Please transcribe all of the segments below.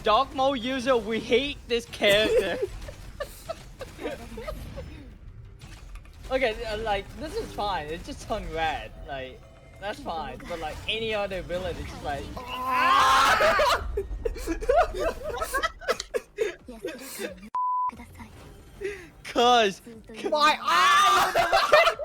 Dark mode user, we hate this character. Okay, like this is fine. It's just turned red. Like that's fine. But like any other ability, just like. Cause my eye.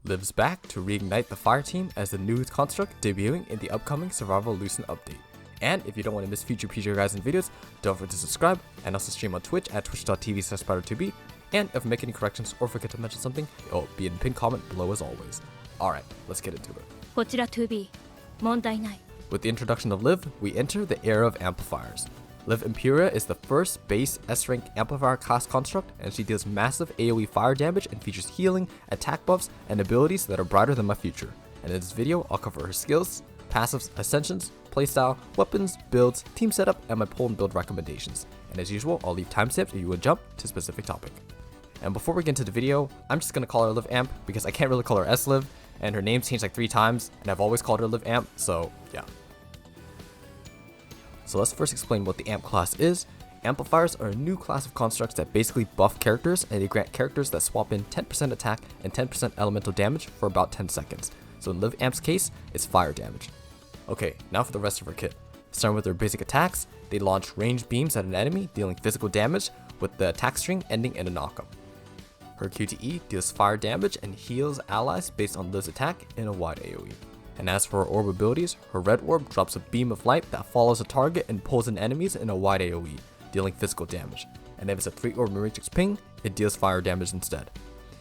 Liv's back to reignite the fire team as the new construct debuting in the upcoming Survival Lucent update. And if you don't want to miss future PJ Guys and videos, don't forget to subscribe and also stream on Twitch at twitch.tv/spider2b. And if I make any corrections or forget to mention something, it'll be in the pinned comment below as always. Alright, let's get into it. こちら 2B 問題ない With the introduction of Liv, we enter the era of amplifiers. Liv Empyrea is the first base S-rank amplifier class construct, and she deals massive AoE fire damage and features healing, attack buffs, and abilities that are brighter than my future. And in this video, I'll cover her skills, passives, ascensions, playstyle, weapons, builds, team setup, and my pull and build recommendations. And as usual, I'll leave timestamps if you would jump to a specific topic. And before we get into the video, I'm just gonna call her Liv Amp because I can't really call her S Liv, and her name's changed like 3 times, and I've always called her Liv Amp, so yeah. So let's first explain what the Amp class is. Amplifiers are a new class of constructs that basically buff characters, and they grant characters that swap in 10% attack and 10% elemental damage for about 10 seconds. So in Liv Amp's case, it's fire damage. Okay, now for the rest of her kit. Starting with their basic attacks, they launch ranged beams at an enemy, dealing physical damage, with the attack string ending in a knockup. Her QTE deals fire damage and heals allies based on Liv's attack in a wide AoE. And as for her orb abilities, her red orb drops a beam of light that follows a target and pulls in enemies in a wide AoE, dealing physical damage. And if it's a 3 orb matrix ping, it deals fire damage instead.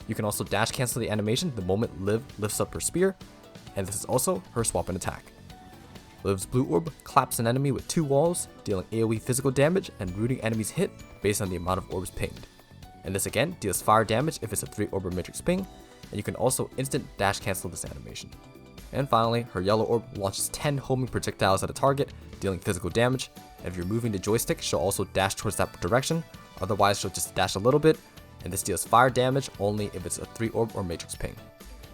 You can also dash cancel the animation the moment Liv lifts up her spear, and this is also her swap and attack. Liv's blue orb claps an enemy with 2 walls, dealing AoE physical damage and rooting enemies hit based on the amount of orbs pinged. And this again deals fire damage if it's a 3 orb matrix ping, and you can also instant dash cancel this animation. And finally, her yellow orb launches 10 homing projectiles at a target, dealing physical damage, and if you're moving the joystick, she'll also dash towards that direction, otherwise she'll just dash a little bit, and this deals fire damage only if it's a 3 orb or matrix ping.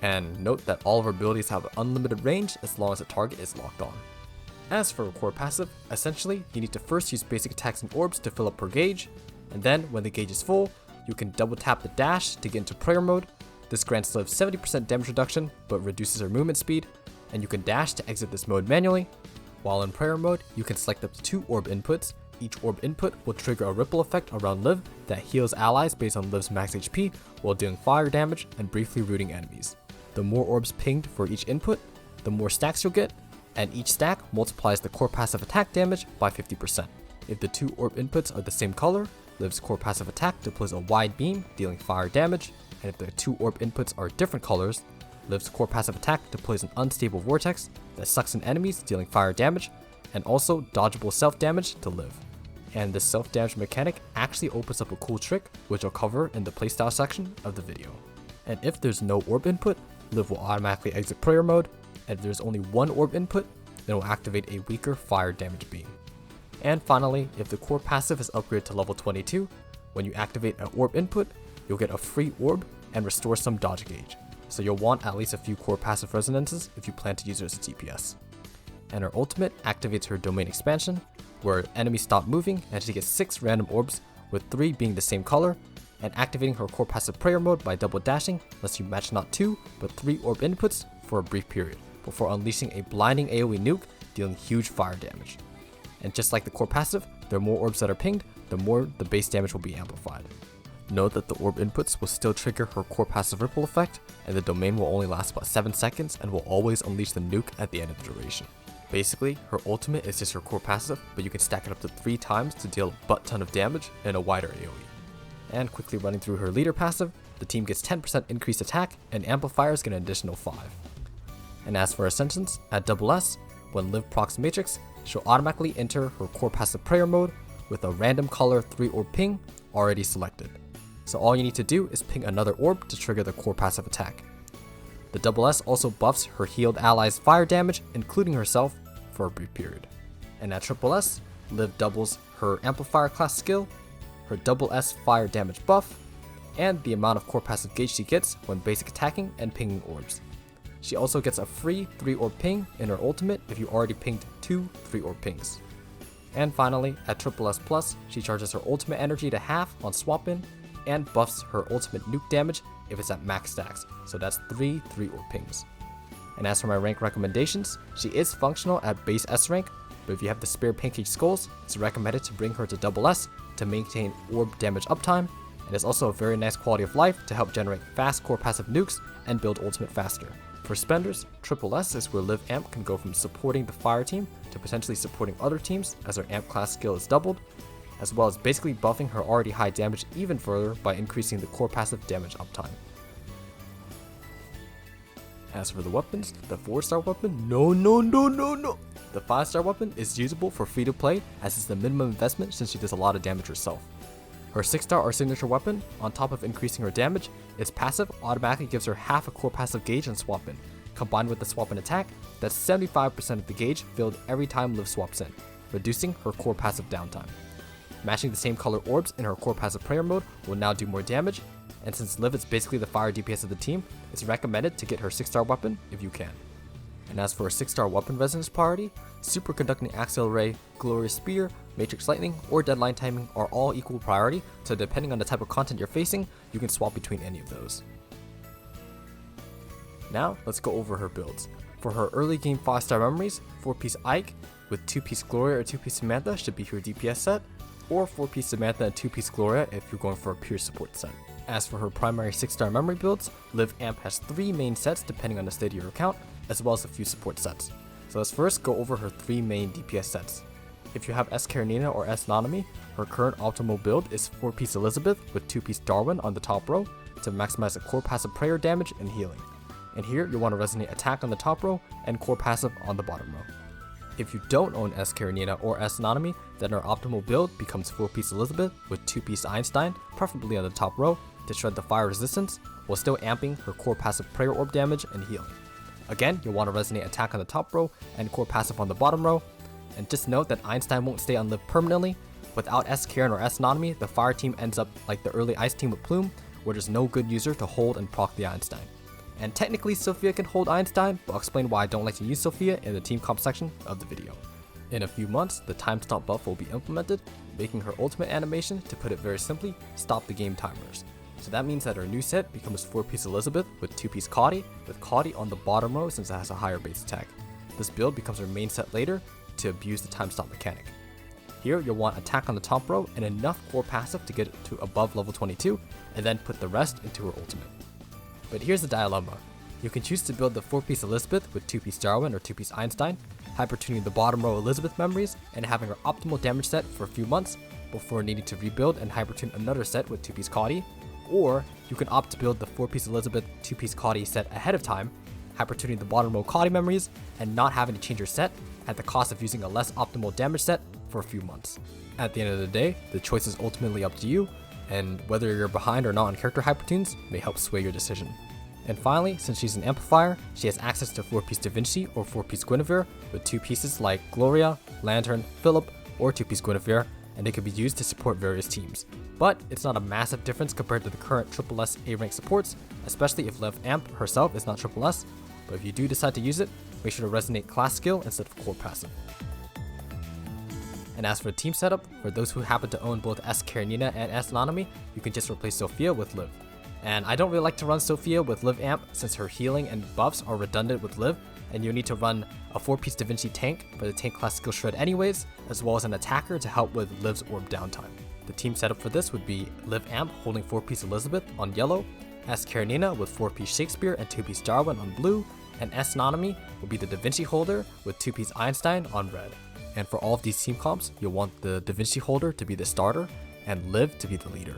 And note that all of her abilities have unlimited range as long as the target is locked on. As for her core passive, essentially, you need to first use basic attacks and orbs to fill up her gauge, and then when the gauge is full, you can double tap the dash to get into prayer mode. This grants Liv 70% damage reduction, but reduces her movement speed, and you can dash to exit this mode manually. While in prayer mode, you can select up to 2 orb inputs. Each orb input will trigger a ripple effect around Liv that heals allies based on Liv's max HP while dealing fire damage and briefly rooting enemies. The more orbs pinged for each input, the more stacks you'll get, and each stack multiplies the core passive attack damage by 50%. If the 2 orb inputs are the same color, Liv's core passive attack deploys a wide beam dealing fire damage, and if the 2 orb inputs are different colors, Liv's core passive attack deploys an unstable vortex that sucks in enemies dealing fire damage, and also dodgeable self damage to Liv. And this self damage mechanic actually opens up a cool trick which I'll cover in the playstyle section of the video. And if there's no orb input, Liv will automatically exit prayer mode, and if there's only 1 orb input, then it will activate a weaker fire damage beam. And finally, if the core passive is upgraded to level 22, when you activate an orb input, you'll get a free orb and restore some dodge gauge. So you'll want at least a few core passive resonances if you plan to use her as a DPS. And her ultimate activates her domain expansion, where enemies stop moving and she gets 6 random orbs, with 3 being the same color, and activating her core passive prayer mode by double dashing lets you match not 2, but 3 orb inputs for a brief period, before unleashing a blinding AoE nuke dealing huge fire damage. And just like the core passive, the more orbs that are pinged, the more the base damage will be amplified. Note that the orb inputs will still trigger her core passive ripple effect, and the domain will only last about 7 seconds and will always unleash the nuke at the end of the duration. Basically, her ultimate is just her core passive, but you can stack it up to 3 times to deal a butt ton of damage in a wider AoE. And quickly running through her leader passive, the team gets 10% increased attack, and amplifiers get an additional 5. And as for Ascensions, at SS, when Liv procs Matrix, she'll automatically enter her core passive prayer mode with a random color 3 orb ping already selected. So all you need to do is ping another orb to trigger the core passive attack. The SS also buffs her healed allies' fire damage, including herself, for a brief period. And at SS, Liv doubles her Amplifier class skill, her SS fire damage buff, and the amount of core passive gauge she gets when basic attacking and pinging orbs. She also gets a free 3-orb ping in her ultimate if you already pinged 2 3-orb pings. And finally, at SSS+, she charges her ultimate energy to half on swap in, and buffs her ultimate nuke damage if it's at max stacks, so that's 3 3-orb pings. And as for my rank recommendations, she is functional at base S rank, but if you have the spare pancake skulls, it's recommended to bring her to double S to maintain orb damage uptime, and it's also a very nice quality of life to help generate fast core passive nukes and build ultimate faster. For spenders, SSS is where Liv Amp can go from supporting the fire team to potentially supporting other teams as her amp class skill is doubled, as well as basically buffing her already high damage even further by increasing the core passive damage uptime. As for the weapons, the 4-star weapon, no. The 5-star weapon is usable for free to play as it's the minimum investment since she does a lot of damage herself. Her 6-star or signature weapon, on top of increasing her damage, its passive automatically gives her half a core passive gauge on swap in. Combined with the swap in attack, that's 75% of the gauge filled every time Liv swaps in, reducing her core passive downtime. Matching the same color orbs in her core passive prayer mode will now do more damage, and since Liv is basically the fire DPS of the team, it's recommended to get her 6-star weapon if you can. And as for a 6-star weapon resonance priority, Superconducting Axial Ray, Glorious Spear, Matrix Lightning, or Deadline Timing are all equal priority, so depending on the type of content you're facing, you can swap between any of those. Now, let's go over her builds. For her early game 5-star memories, 4-piece Ike with 2-piece Gloria or 2-piece Samantha should be her DPS set, or 4-piece Samantha and 2-piece Gloria if you're going for a pure support set. As for her primary 6-star memory builds, Liv Amp has 3 main sets depending on the state of your account, as well as a few support sets. So let's first go over her 3 main DPS sets. If you have S Karenina or S Nanami, her current optimal build is 4-piece Elizabeth with 2-piece Darwin on the top row to maximize the core passive prayer damage and healing. And here you'll want to resonate attack on the top row and core passive on the bottom row. If you don't own S Karenina or S Nanami, then her optimal build becomes 4-piece Elizabeth with 2-piece Einstein, preferably on the top row, to shred the fire resistance, while still amping her core passive prayer orb damage and healing. Again, you'll want to resonate attack on the top row and core passive on the bottom row, and just note that Einstein won't stay on Liv permanently. Without S Karen or S Nanami, the fire team ends up like the early ice team with Plume, where there's no good user to hold and proc the Einstein. And technically Sophia can hold Einstein, but I'll explain why I don't like to use Sophia in the team comp section of the video. In a few months, the time stop buff will be implemented, making her ultimate animation, to put it very simply, stop the game timers. So that means that her new set becomes 4-piece Elizabeth with 2-piece Caudy, with Caudy on the bottom row since it has a higher base attack. This build becomes her main set later to abuse the time stop mechanic. Here you'll want attack on the top row and enough core passive to get it to above level 22, and then put the rest into her ultimate. But here's the dilemma. You can choose to build the 4-piece Elizabeth with 2-piece Darwin or 2-piece Einstein, hypertuning the bottom row Elizabeth memories and having her optimal damage set for a few months before needing to rebuild and hypertune another set with 2-piece Caudy, or you can opt to build the 4-piece Elizabeth 2-piece Caudy set ahead of time, hypertuning the bottom row Caudy memories and not having to change your set at the cost of using a less optimal damage set for a few months. At the end of the day, the choice is ultimately up to you, and whether you're behind or not on character hypertunes may help sway your decision. And finally, since she's an amplifier, she has access to 4-piece Da Vinci or 4-piece Guinevere with 2 pieces like Gloria, Lantern, Philip, or 2-piece Guinevere, and they can be used to support various teams. But it's not a massive difference compared to the current SSS A rank supports, especially if Liv Amp herself is not SSS, but if you do decide to use it, make sure to resonate class skill instead of core passive. And as for the team setup, for those who happen to own both S Karenina and S Nanami, you can just replace Sophia with Liv. And I don't really like to run Sophia with Liv Amp since her healing and buffs are redundant with Liv, and you need to run a 4-piece Da Vinci tank for the tank class skill shred anyways, as well as an attacker to help with Liv's orb downtime. The team setup for this would be Liv Amp holding 4-piece Elizabeth on yellow, S Karenina with 4-piece Shakespeare and 2-piece Darwin on blue, and S Nanami will be the Da Vinci holder with 2-piece Einstein on red. And for all of these team comps, you'll want the Da Vinci holder to be the starter and Liv to be the leader.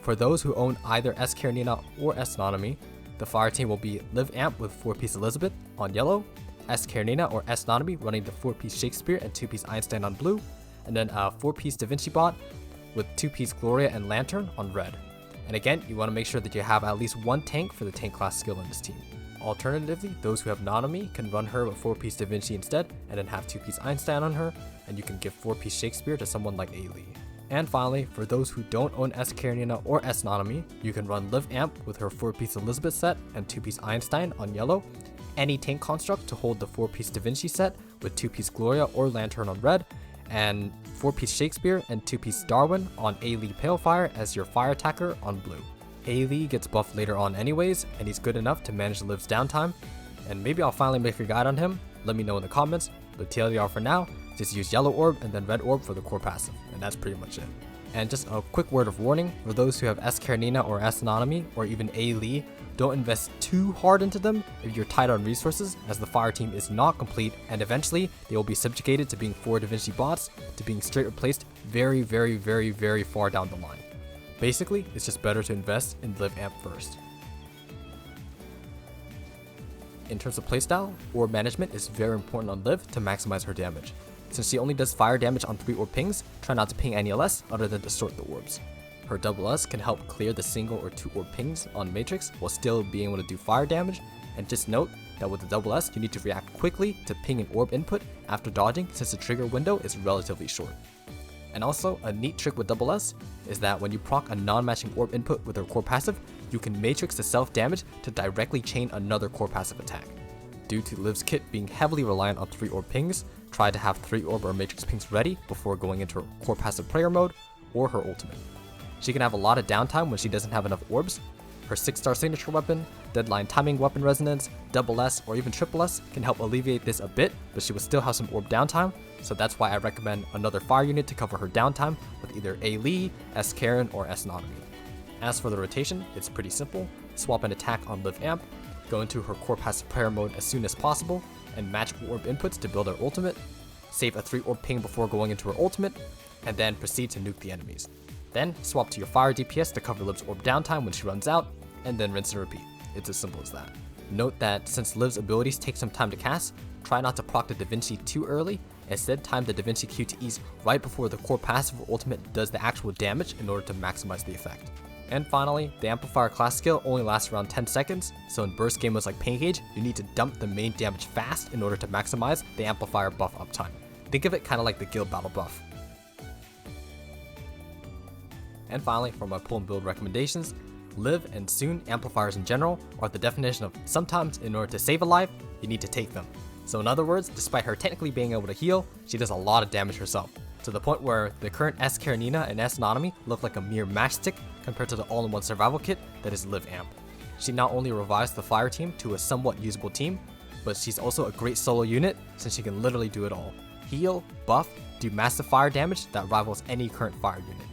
For those who own either S Karenina or S Nanami, the fire team will be Liv Amp with 4-piece Elizabeth on yellow, S Karenina or S Nanami running the 4-piece Shakespeare and 2-piece Einstein on blue, and then a 4-piece Da Vinci bot with 2-piece Gloria and Lantern on red. And again, you want to make sure that you have at least one tank for the tank class skill in this team. Alternatively, those who have Nanami can run her with 4-piece Da Vinci instead, and then have 2-piece Einstein on her, and you can give 4-piece Shakespeare to someone like Ailey. And finally, for those who don't own S Karenina or S Nanami, you can run Liv Amp with her 4-piece Elizabeth set and 2-piece Einstein on yellow, any tank construct to hold the 4-piece Da Vinci set with 2-piece Gloria or Lantern on red, and 4-piece Shakespeare and 2-piece Darwin on A-Lee Palefire as your fire attacker on blue. A-Lee gets buffed later on anyways, and he's good enough to manage Liv's downtime, and maybe I'll finally make a guide on him, let me know in the comments, but TLDR for now, just use yellow orb and then red orb for the core passive, and that's pretty much it. And just a quick word of warning, for those who have S Karenina or S Anatomy or even A-Lee, don't invest too hard into them if you're tight on resources, as the fire team is not complete, and eventually they will be subjugated to being 4 Da Vinci bots to being straight replaced very far down the line. Basically, it's just better to invest in Liv Amp first. In terms of playstyle, orb management is very important on Liv to maximize her damage. Since she only does fire damage on 3 orb pings, try not to ping any less other than distort the orbs. Her double S can help clear the single or 2 orb pings on Matrix while still being able to do fire damage, and just note that with the double S you need to react quickly to ping an orb input after dodging, since the trigger window is relatively short. And also, a neat trick with double S is that when you proc a non-matching orb input with her core passive, you can Matrix the self damage to directly chain another core passive attack. Due to Liv's kit being heavily reliant on 3 orb pings, try to have 3 orb or Matrix pings ready before going into her core passive prayer mode or her ultimate. She can have a lot of downtime when she doesn't have enough orbs. Her 6-star signature weapon, deadline timing weapon resonance, double S, or even triple S can help alleviate this a bit, but she will still have some orb downtime, so that's why I recommend another fire unit to cover her downtime with either A-Lee, S Karen, or S Anatomy. As for the rotation, it's pretty simple. Swap an attack on Liv Amp, go into her core passive prayer mode as soon as possible, and match orb inputs to build her ultimate, save a 3 orb ping before going into her ultimate, and then proceed to nuke the enemies. Then swap to your fire DPS to cover Liv's orb downtime when she runs out, and then rinse and repeat. It's as simple as that. Note that since Liv's abilities take some time to cast, try not to proc the Da Vinci too early, instead time the Da Vinci Q to ease right before the core passive or ultimate does the actual damage in order to maximize the effect. And finally, the Amplifier class skill only lasts around 10 seconds, so in burst gamers like Pain Gauge, you need to dump the main damage fast in order to maximize the Amplifier buff uptime. Think of it kinda like the guild battle buff. And finally, for my pull and build recommendations, Liv and soon amplifiers in general are the definition of sometimes in order to save a life, you need to take them. So in other words, despite her technically being able to heal, she does a lot of damage herself, to the point where the current S Karenina and S Anatomy look like a mere matchstick compared to the all-in-one survival kit that is Liv Amp. She not only revives the fire team to a somewhat usable team, but she's also a great solo unit since she can literally do it all. Heal, buff, do massive fire damage that rivals any current fire unit.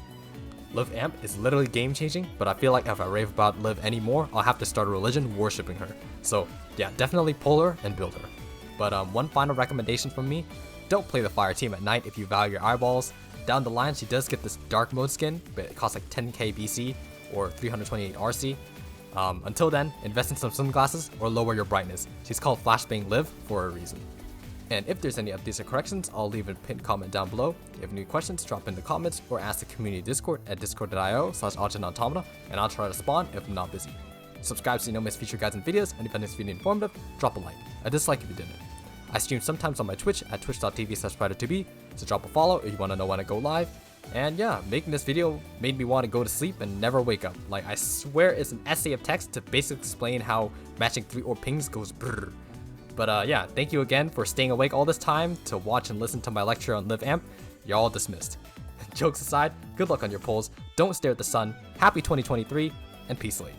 Liv Amp is literally game changing, but I feel like if I rave about Liv anymore, I'll have to start a religion worshipping her. So yeah, definitely pull her and build her. But one final recommendation from me, don't play the fire team at night if you value your eyeballs. Down the line, she does get this dark mode skin, but it costs like 10k BC or 328 RC. Until then, invest in some sunglasses or lower your brightness. She's called Flashbang Liv for a reason. And if there's any updates or corrections, I'll leave a pinned comment down below. If you have any questions, drop in the comments or ask the community Discord at discord.io/automata, and I'll try to respond if I'm not busy. Subscribe so you don't miss future guides and videos, and if you find this video informative, drop a like. A dislike if you didn't. I stream sometimes on my Twitch at twitch.tv/PridaToBe, so drop a follow if you want to know when I go live. And yeah, making this video made me want to go to sleep and never wake up. Like, I swear it's an essay of text to basically explain how matching 3 orb pings goes brrr. But yeah, thank you again for staying awake all this time to watch and listen to my lecture on Liv Amp. You're all dismissed. Jokes aside, good luck on your polls, don't stare at the sun, happy 2023, and peace late.